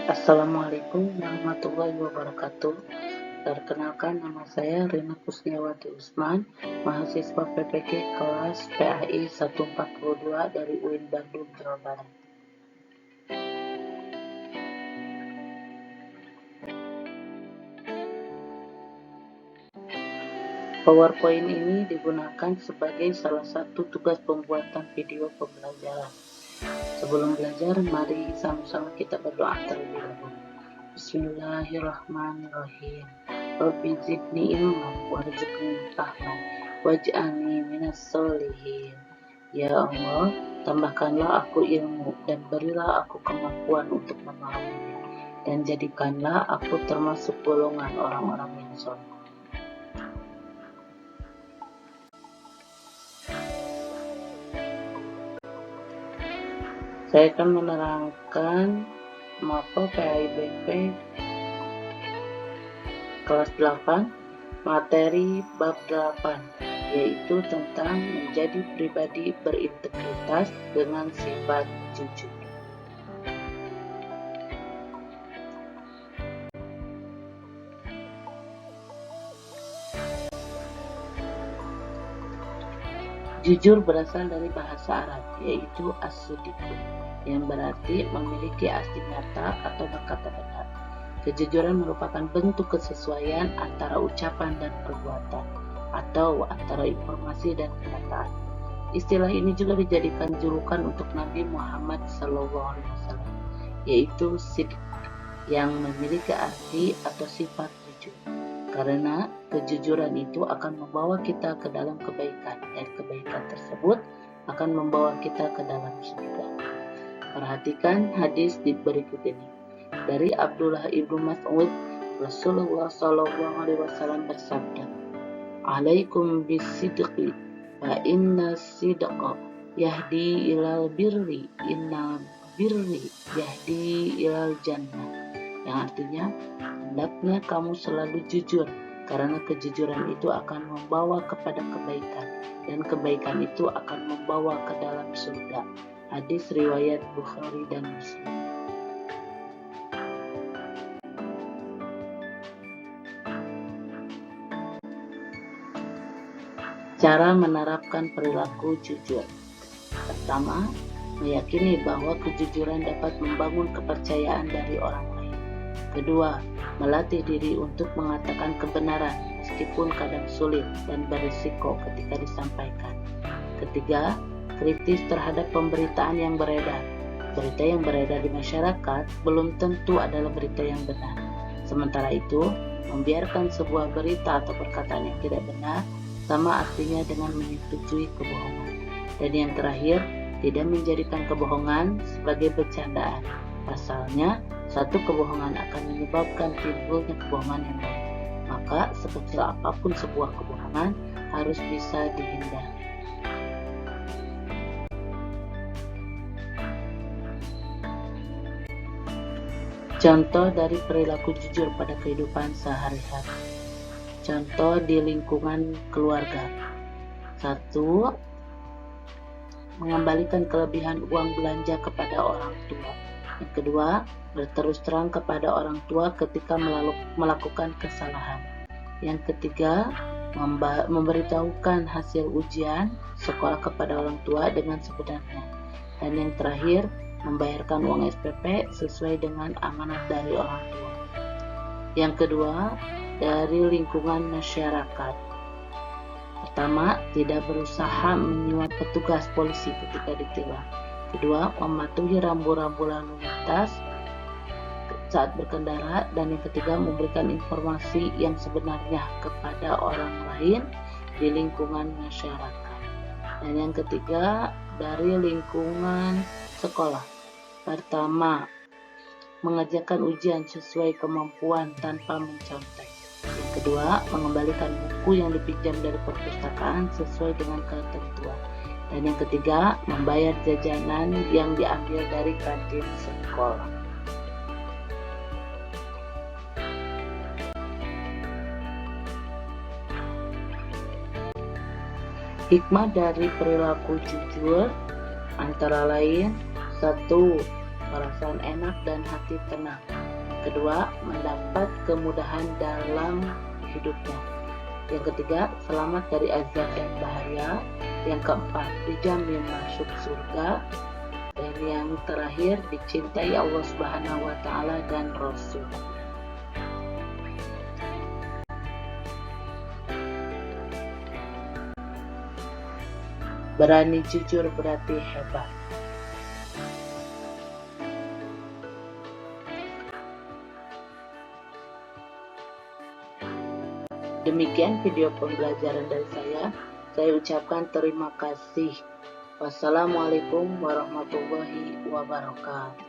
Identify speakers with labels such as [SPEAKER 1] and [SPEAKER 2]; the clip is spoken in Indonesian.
[SPEAKER 1] Assalamualaikum warahmatullahi wabarakatuh. Perkenalkan, nama saya Rina Kusniawati Usman, mahasiswa PPG kelas PAI 142 dari UIN Bandung, Jawa Barat. PowerPoint ini digunakan sebagai salah satu tugas pembuatan video pembelajaran. Sebelum belajar, mari sama-sama kita berdoa terlebih dahulu. Bismillahirrahmanirrahim. Rabbi zidni ilman warzuqni fahman waj'alni minas sholihin. Ya Allah, tambahkanlah aku ilmu dan berilah aku kemampuan untuk memahaminya, dan jadikanlah aku termasuk golongan orang-orang yang saleh. Saya akan menerangkan mapel PAIBP kelas 8, materi bab 8, yaitu tentang menjadi pribadi berintegritas dengan sifat jujur. Jujur berasal dari bahasa Arab, yaitu as-sidqu, yang berarti memiliki asli nyata atau berkata benar. Kejujuran merupakan bentuk kesesuaian antara ucapan dan perbuatan, atau antara informasi dan kenyataan. Istilah ini juga dijadikan julukan untuk Nabi Muhammad SAW, yaitu sidq, yang memiliki arti atau sifat jujur. Karena kejujuran itu akan membawa kita ke dalam kebaikan, dan kebaikan tersebut akan membawa kita ke dalam surga. Perhatikan hadis di berikut ini. Dari Abdullah ibnu Mas'ud, Rasulullah SAW bersabda, "Alaikum bisidqi, fa inna sidqa yahdi ilal birri, inna birri yahdi ilal jannah." Yang artinya, hendaknya kamu selalu jujur, karena kejujuran itu akan membawa kepada kebaikan, dan kebaikan itu akan membawa ke dalam surga. Hadis riwayat Bukhari dan Muslim. Cara menerapkan perilaku jujur. Pertama, meyakini bahwa kejujuran dapat membangun kepercayaan dari orang lain. Kedua, melatih diri untuk mengatakan kebenaran meskipun kadang sulit dan berisiko ketika disampaikan. Ketiga, kritis terhadap pemberitaan yang beredar. Berita yang beredar di masyarakat belum tentu adalah berita yang benar. Sementara itu, membiarkan sebuah berita atau perkataan yang tidak benar sama artinya dengan menyetujui kebohongan. Dan yang terakhir, tidak menjadikan kebohongan sebagai bercandaan. Pasalnya, satu kebohongan akan menyebabkan timbulnya kebohongan yang lain. Maka, sekecil apapun sebuah kebohongan harus bisa dihindari. Contoh dari perilaku jujur pada kehidupan sehari-hari. Contoh di lingkungan keluarga. 1. Mengembalikan kelebihan uang belanja kepada orang tua. Yang kedua, berterus terang kepada orang tua ketika melakukan kesalahan. Yang ketiga, memberitahukan hasil ujian sekolah kepada orang tua dengan sebenarnya. Dan yang terakhir, membayarkan uang SPP sesuai dengan amanat dari orang tua. Yang kedua, dari lingkungan masyarakat. Pertama, tidak berusaha menyuap petugas polisi ketika ditilang. Kedua, mematuhi rambu-rambu lalu lintas saat berkendara. Dan yang ketiga, memberikan informasi yang sebenarnya kepada orang lain di lingkungan masyarakat. Dan yang ketiga, dari lingkungan sekolah. Pertama, mengerjakan ujian sesuai kemampuan tanpa mencontek. Yang kedua, mengembalikan buku yang dipinjam dari perpustakaan sesuai dengan ketentuan. Dan yang ketiga, membayar jajanan yang diambil dari kantin sekolah. Hikmah dari perilaku jujur antara lain: 1. Perasaan enak dan hati tenang. Yang kedua, mendapat kemudahan dalam hidupnya. Yang ketiga, selamat dari azab dan bahaya. Yang keempat, dijamin masuk surga. Dan yang terakhir, dicintai Allah Subhanahu wa Ta'ala dan Rasul. Berani jujur berarti hebat. Demikian video pembelajaran dari saya. Saya ucapkan terima kasih. Wassalamualaikum warahmatullahi wabarakatuh.